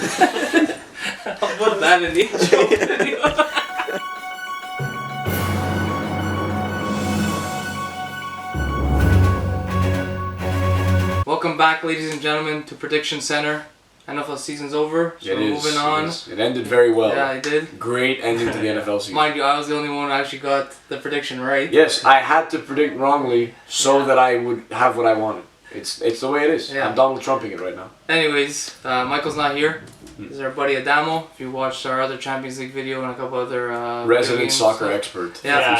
I'll put that in the intro video. Welcome back, ladies and gentlemen, to Prediction Center. NFL season's over, so we're moving on. It ended very well. Yeah, I did. Great ending to the NFL season. Mind you, I was the only one who actually got the prediction right. Yes, I had to predict wrongly so that I would have what I wanted. It's the way it is. Yeah. I'm Donald Trumping it right now. Anyways, Michael's not here. This is our buddy Adamo. If you watched our other Champions League video and a couple other Resident games, soccer expert. Yeah.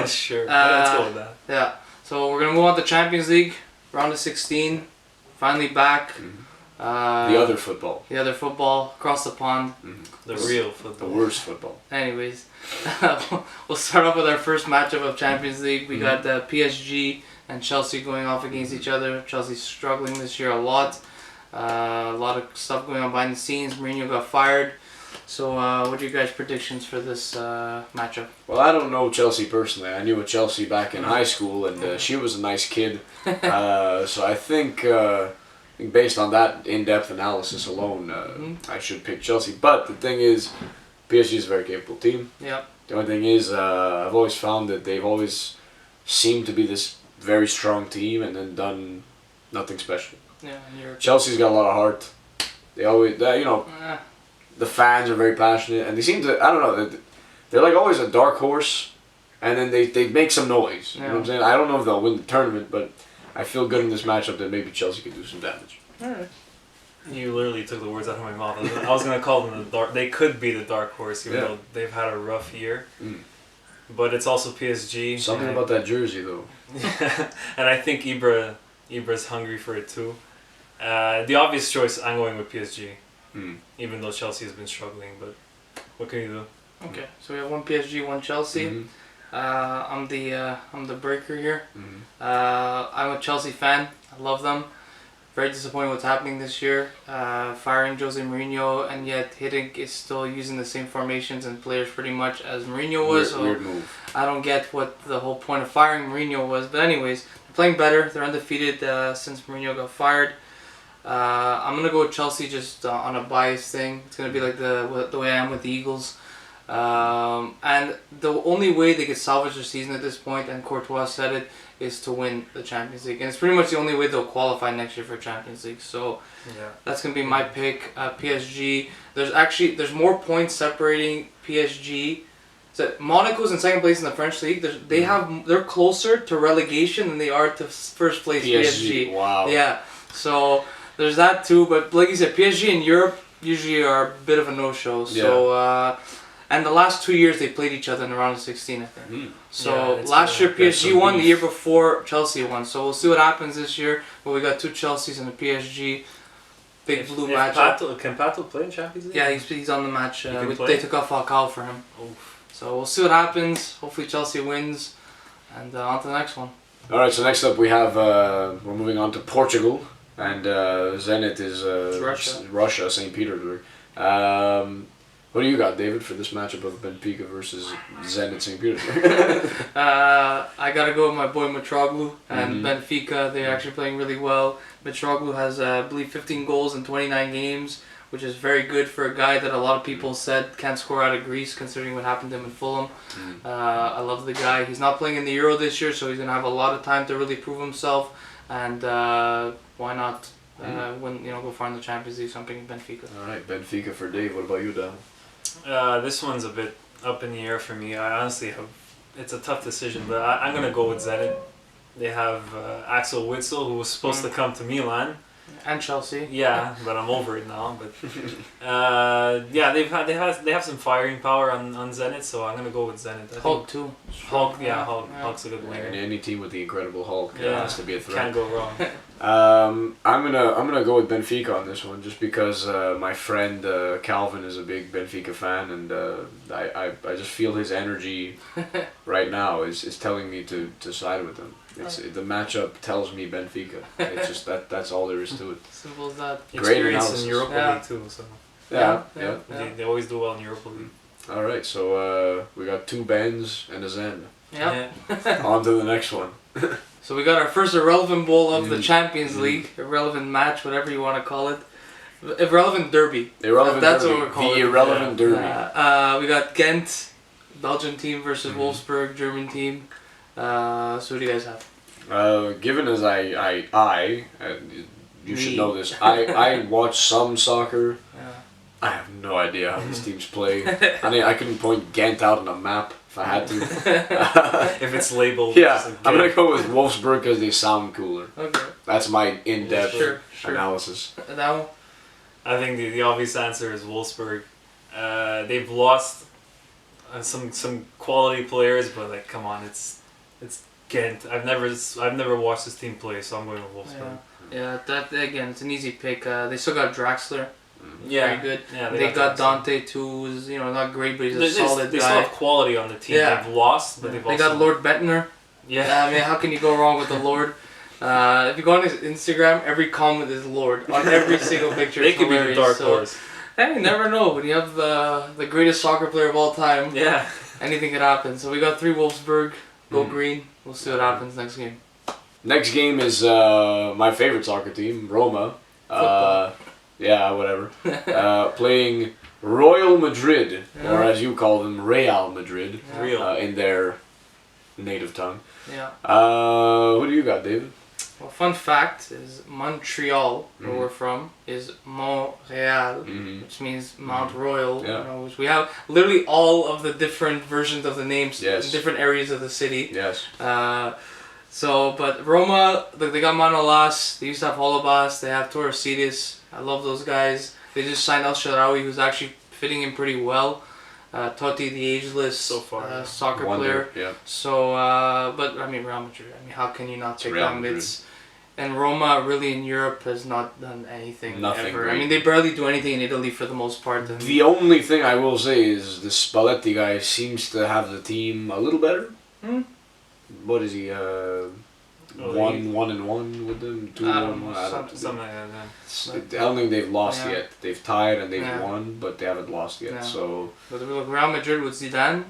Sure. Let's go with that. Yeah. So we're gonna move on to Champions League, round of 16. Finally back. The other football. The other football across the pond. The real football. The worst football. Anyways, we'll start off with our first matchup of Champions League. We got PSG and Chelsea going off against each other. Chelsea's struggling this year a lot. A lot of stuff going on behind the scenes. Mourinho got fired. So what are your guys' predictions for this matchup? Well, I don't know Chelsea personally. I knew a Chelsea back in high school, and she was a nice kid. So I think based on that in-depth analysis alone, I should pick Chelsea. But the thing is, PSG is a very capable team. Yep. The only thing is, I've always found that they've always seemed to be this very strong team and then done nothing special. Yeah. Chelsea's got a lot of heart. They always, the fans are very passionate, and they seem to, I don't know, they're like always a dark horse, and then they make some noise. You know what I'm saying? I don't know if they'll win the tournament, but I feel good in this matchup that maybe Chelsea could do some damage. Alright. You literally took the words out of my mouth. I was going to call them the dark. They could be the dark horse, even though they've had a rough year. But it's also PSG. Something about that jersey, though. And I think Ibra's hungry for it too. The obvious choice, I'm going with PSG. Even though Chelsea has been struggling, but what can you do? Okay, so we have one PSG, one Chelsea. I'm the breaker here. I'm a Chelsea fan. I love them. Very disappointed what's happening this year. Firing Jose Mourinho, and yet Hiddink is still using the same formations and players pretty much as Mourinho was. Weird move. I don't get what the whole point of firing Mourinho was. But anyways, they're playing better. They're undefeated since Mourinho got fired. I'm gonna go with Chelsea just on a bias thing. It's gonna be like the way I am with the Eagles. And the only way they could salvage their season at this point, and Courtois said it, is to win the Champions League. And it's pretty much the only way they'll qualify next year for Champions League. So that's going to be my pick. PSG, there's more points separating PSG. So Monaco's in second place in the French league. They're closer to relegation than they are to first place PSG. Wow. Yeah. So there's that too. But like you said, PSG in Europe usually are a bit of a no-show. So and the last 2 years they played each other in the round of 16, I think. So last year PSG won, the year before Chelsea won. So we'll see what happens this year. But we got two Chelseas and a PSG. Big blue matchup. Can Pato play in Champions League? Yeah, he's on the match. They took off Falcao for him. So we'll see what happens. Hopefully Chelsea wins. And on to the next one. Alright, so next up we have, we're moving on to Portugal. And Zenit is Russia, St. Petersburg. What do you got, David, for this matchup of Benfica versus Zenit St. Petersburg? I gotta go with my boy Mitroglou and Benfica. They're actually playing really well. Mitroglou has, I believe, 15 goals in 29 games, which is very good for a guy that a lot of people said can't score out of Greece, considering what happened to him in Fulham. I love the guy. He's not playing in the Euro this year, so he's gonna have a lot of time to really prove himself. And why not go far in the Champions League? So I'm picking Benfica. All right, Benfica for Dave. What about you, Dan? This one's a bit up in the air for me. I honestly it's a tough decision, but I'm going to go with Zenit. They have Axel Witsel, who was supposed to come to Milan. And Chelsea. Yeah, but I'm over it now. But they have some firing power on Zenit, so I'm going to go with Zenit. Hulk too. Hulk's a good winger. And any team with the Incredible Hulk has to be a threat. Can't go wrong. I'm gonna go with Benfica on this one, just because my friend Calvin is a big Benfica fan, and I just feel his energy right now is telling me to side with him. The matchup tells me Benfica. It's just that's all there is to it. Simple as that. Great Experience analysis. in Europa League too, so they always do well in Europa League. All right, so we got two Bens and a Zen. Yeah. On to the next one. So we got our first irrelevant bowl of the Champions League, irrelevant match, whatever you want to call it. Irrelevant derby. Irrelevant That's derby. what we're calling The it. irrelevant derby. We got Gent, Belgian team versus Wolfsburg, German team. So who do you guys have? Given as you should know this, I watch some soccer. Yeah. I have no idea how these teams play. I mean, I couldn't point Ghent out on a map if I had to. If it's labeled. Yeah, just like I'm gonna Gent. go with Wolfsburg because they sound cooler. Okay. That's my in-depth Sure. analysis. Adamo? I think the obvious answer is Wolfsburg. They've lost some quality players, but like, come on, it's Ghent. I've never watched this team play, so I'm going with Wolfsburg. Yeah, that again, it's an easy pick. They still got Draxler. Yeah, Very good. Yeah, They got Draxler. Dante too, who's not great, but he's a They solid still guy. have quality on the team. Yeah. They've lost, but they've They also got Lord Bentner. Yeah. I mean, how can you go wrong with the Lord? If you go on his Instagram, every comment is Lord on every single picture. They It's could be the hilarious. dark So, horse. hey, you never know. When you have the greatest soccer player of all time, Yeah. anything could happen. So we got 3 Wolfsburg. Go green. We'll see what happens next game. Next game is my favorite soccer team, Roma. Football. Yeah, whatever. Playing Royal Madrid, or as you call them, Real Madrid, Yeah. Real. in their native tongue. Yeah. Who do you got, David? Well, fun fact is Montreal, where we're from, is Montréal, which means Mount Royal. Yeah. Which we have literally all of the different versions of the names Yes. in different areas of the city. Yes. But Roma, they got Manolas, they used to have Holobas, they have Torresidis. I love those guys. They just signed El Shaarawy, who's actually fitting in pretty well. Totti, the ageless So far, soccer Wonder, player. yeah. So, but I mean, Real Madrid. I mean, how can you not take Real them? Madrid. And Roma really in Europe has not done anything Nothing ever. great. I mean, they barely do anything in Italy for the most part. And The only thing I will say is the Spalletti guy seems to have the team a little better. What is he? One and one with them, 2-1. I don't know. Something like that. I don't think they've lost Yeah. yet. They've tied and they've Yeah. won, but they haven't lost yet. Yeah. So but look, Real Madrid with Zidane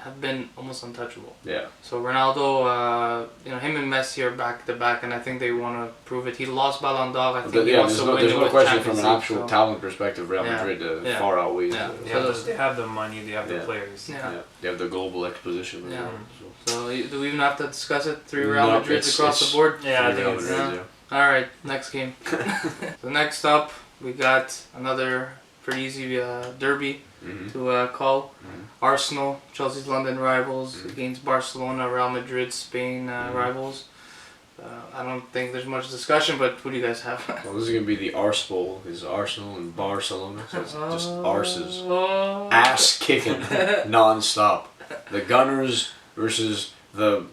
have been almost untouchable. yeah, So Ronaldo, him and Messi are back to back, and I think they want to prove it. He lost Ballon d'Or. I think he wants there's to no, win there's it no with question Champions from an League, actual so. talent perspective. Real Yeah. Madrid Yeah. far outweighs. Yeah. They have the money, they have the Yeah. players. Yeah. They have the global exposition. as Yeah. well, so. So do we even have to discuss it? 3 Real No, Madrids it's- across it's- the board. Yeah, I Real think it's Madrid, yeah. All right, next game. So next up, we got another pretty easy derby Mhm. to call. Arsenal, Chelsea's London rivals, against Barcelona, Real Madrid, Spain rivals. I don't think there's much discussion, but who do you guys have? Well, this is gonna be the Arse Bowl. Is Arsenal and Barcelona, so it's just arses, Oh. ass kicking, non-stop. The Gunners versus the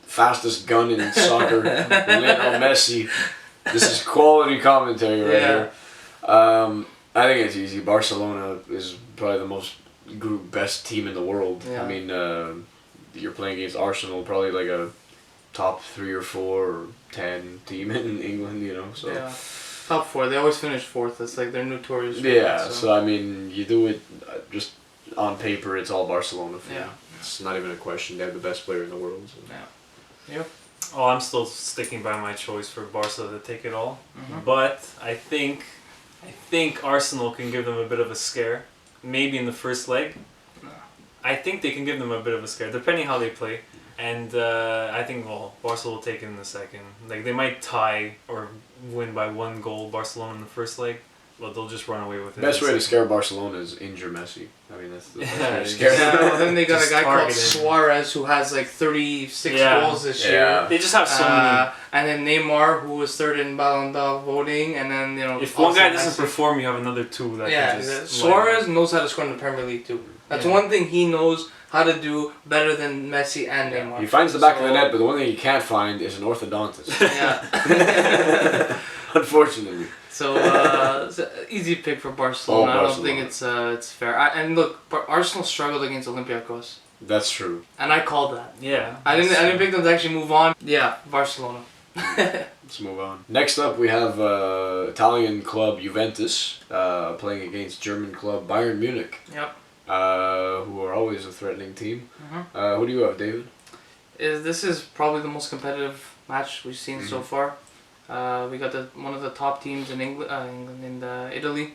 fastest gun in soccer, Lionel Messi. This is quality commentary right Yeah. here. I think it's easy. Barcelona is probably the most best team in the world. Yeah. I mean, you're playing against Arsenal, probably like a top 3 or 4 or 10 team in England, So Yeah. Top 4. They always finish 4th. It's like they're notorious. for yeah. that, So I mean, you do it just on paper. It's all Barcelona for Yeah. you. It's not even a question. They have the best player in the world. So. Yeah. Oh, I'm still sticking by my choice for Barca to take it all. Mhm. But I think Arsenal can give them a bit of a scare. Maybe in the first leg. No. I think they can give them a bit of a scare, depending how they play. And I think, Barca will take it in the second. Like, they might tie or win by 1 goal, Barcelona in the first leg, but they'll just run away with it. Best in way the to second. scare Barcelona is injure Messi. I mean, that's the best way to Yeah, scare Yeah, them. well, then they got a Just guy called target him. Suarez who has like 36 Yeah. goals this Yeah. year. They just have so many. And then Neymar, who was 3rd in Ballon d'Or voting, and then If one also guy doesn't Messi. perform, you have another 2 that Yeah, can just... Suarez knows how to score in the Premier League too. That's Yeah. one thing he knows how to do better than Messi and Neymar. He finds the back of the So- net, but the one thing he can't find is an orthodontist. Yeah. Unfortunately. So it's an easy pick for Barcelona. I don't think it's fair. And look, Arsenal struggled against Olympiacos, That's true. and I called that. Yeah. I didn't pick them to actually move on. Yeah, Barcelona. Let's move on. Next up, we have Italian club Juventus playing against German club Bayern Munich, Yep. who are always a threatening team. Mhm. Who do you have, David? This is probably the most competitive match we've seen so far. We got one of the top teams in England, in Italy.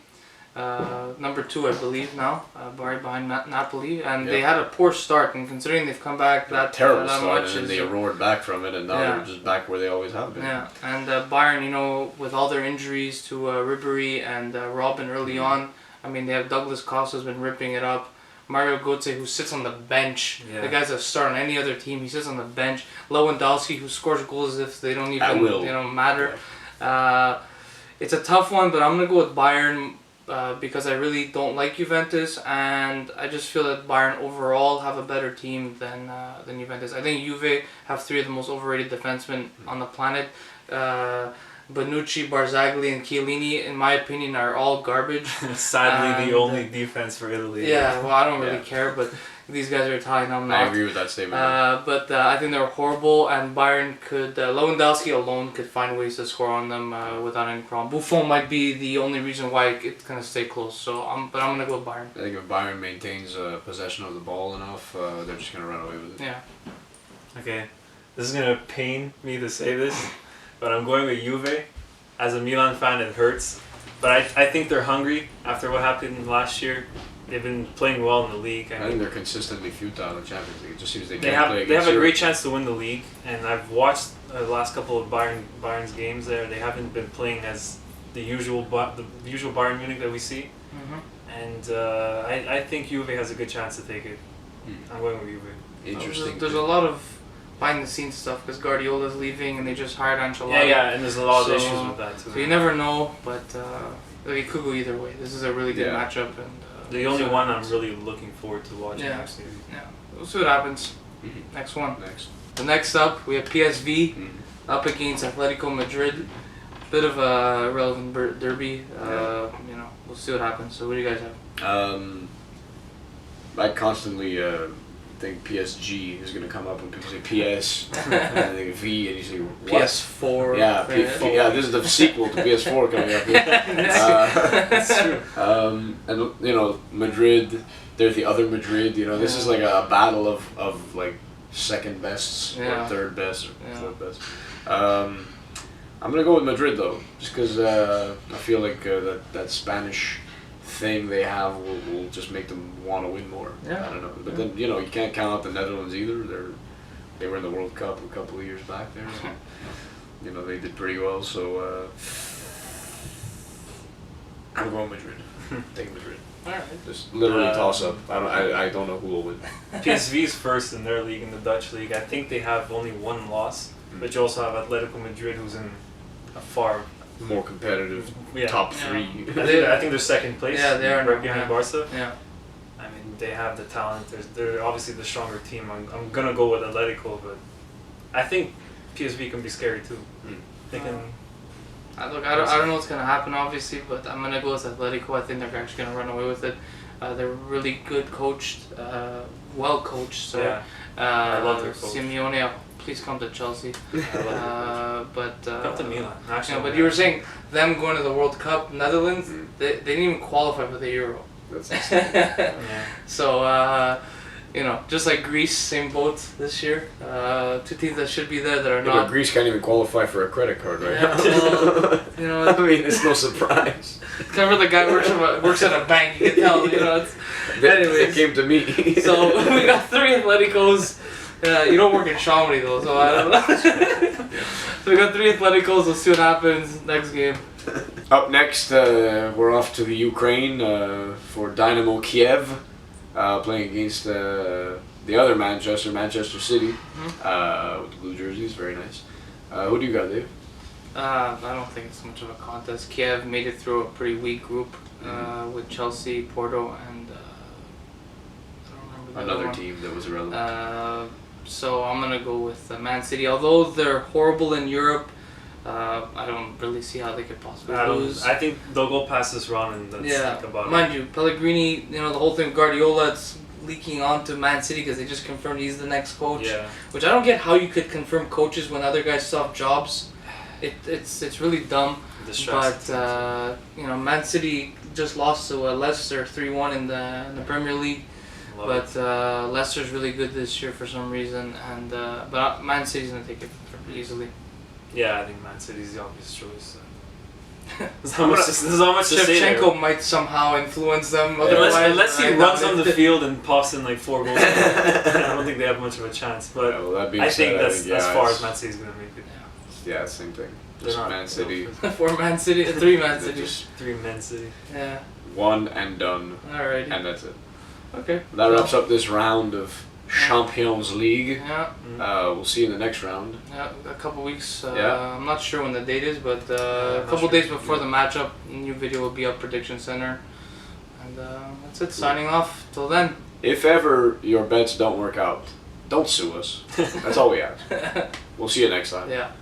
Number 2, I believe now, behind Napoli, and they had a poor start. And considering they've come back that terrible that start, much, and then they roared back from it, and now they're just back where they always have been. Yeah, and Bayern, with all their injuries to Ribery and Robin early on, I mean, they have Douglas Costa who's been ripping it up. Mario Götze, who sits on the bench. The guy's a star on any other team. He sits on the bench. Lewandowski, who scores goals as if they don't even matter. It's a tough one, but I'm gonna go with Bayern because I really don't like Juventus, and I just feel that Bayern overall have a better team than Juventus. I think Juve have 3 of the most overrated defensemen on the planet. Bonucci, Barzagli, and Chiellini, in my opinion, are all garbage. Sadly, the only defense for Italy. Yeah, well, I don't really care, but these guys are Italian. I'm not. I agree with that statement. But I think they're horrible, and Bayern could. Lewandowski alone could find ways to score on them without any problem. Buffon might be the only reason why it's gonna stay close. But I'm gonna go with Bayern. I think if Bayern maintains possession of the ball enough, they're just gonna run away with it. Yeah. Okay, this is gonna pain me to say this, but I'm going with Juve. As a Milan fan, it hurts, but I think they're hungry after what happened last year. They've been playing well in the league. I think they're consistently futile in Champions League. It just seems they have a great chance to win the league, and I've watched the last couple of Bayern's games there. They haven't been playing as the usual Bayern Munich that we see, and I think Juve has a good chance to take it. I'm going with Juve. Interesting. There's a lot of behind the scenes stuff because Guardiola's leaving and they just hired Ancelotti. Yeah, and there's a lot of issues with that too. So you never know, but it could go either way. This is a really good matchup, and the only one I'm really looking forward to watching next season. Yeah, we'll see what happens. Next one. The next up, we have PSV up against Atletico Madrid. Bit of a relevant derby. We'll see what happens. So what do you guys have? I constantly think PSG is going to come up when people say PS, and I think V, and you say what? PS4. Yeah, yeah. This is the sequel to PS4 coming up here. That's true. And Madrid, they're the other Madrid. This is like a battle of like second bests or third best or fourth best. I'm gonna go with Madrid though, just because I feel like that Spanish thing they have will just make them want to win more. Yeah. I don't know, but then you can't count out the Netherlands either. They were in the World Cup a couple of years back there. So, they did pretty well. So I'm going Madrid. Take Madrid. All right. Just literally toss up. I don't know who will win. PSV's first in their league, in the Dutch league. I think they have only 1 loss, but you also have Atletico Madrid, who's in a far more competitive top 3. I think they're second place. Yeah, they are right behind Barca. Yeah. I mean, they have the talent. They're obviously the stronger team. I'm gonna go with Atletico, but I think PSV can be scary too. They can. Look, I don't know what's gonna happen, obviously, but I'm gonna go with Atletico. I think they're actually gonna run away with it. They're really good coached, well coached. So I love their coach. Simeone, please come to Chelsea. But come to Milan. Actually, but you were saying them going to the World Cup, Netherlands, they didn't even qualify for the Euro. That's insane. So just like Greece, same boat this year. 2 teams that should be there that are not. But Greece can't even qualify for a credit card right now. Well, I mean, it's no surprise. Cover the guy works at a bank. You can tell. It came to me. So we got 3 Atleticos. You don't work in Chamonix though, so I don't know. So we got 3 Atleticos. We'll see what happens next game. Up next, we're off to the Ukraine for Dynamo Kyiv, playing against the other Manchester City, with the blue jerseys. Very nice. Who do you got, Dave? I don't think it's much of a contest. Kiev made it through a pretty weak group with Chelsea, Porto, and I don't remember the another team that was irrelevant. So I'm gonna go with Man City. Although they're horrible in Europe, I don't really see how they could possibly lose. I think they'll go past this round, and that's think about Mind you, Pellegrini, the whole thing with Guardiola, it's leaking onto Man City because they just confirmed he's the next coach. Yeah. Which I don't get how you could confirm coaches when other guys still have jobs. It's really dumb. But Man City just lost to Leicester 3-1 in the Premier League. Leicester's really good this year for some reason, and but Man City's gonna take it easily. Yeah, I think Man City's the obvious choice. There's not much to say there. Shevchenko might somehow influence them. Unless he runs on the field and pops in like 4 goals. I don't think they have much of a chance. But I think that's as far as Man City's going to make it. Yeah, same thing. Just Man City. 4 Man City, 3 Man City. Just 3 Man City. Yeah. one and done. Alrighty. And that's it. Okay. That wraps up this round of Champions League. Yeah. We'll see you in the next round. Yeah, a couple weeks. Yeah. I'm not sure when the date is, but a couple days before the matchup, a new video will be up, Prediction Center. And that's it. Signing off. Till then. If ever your bets don't work out, don't sue us. That's all we ask. We'll see you next time. Yeah.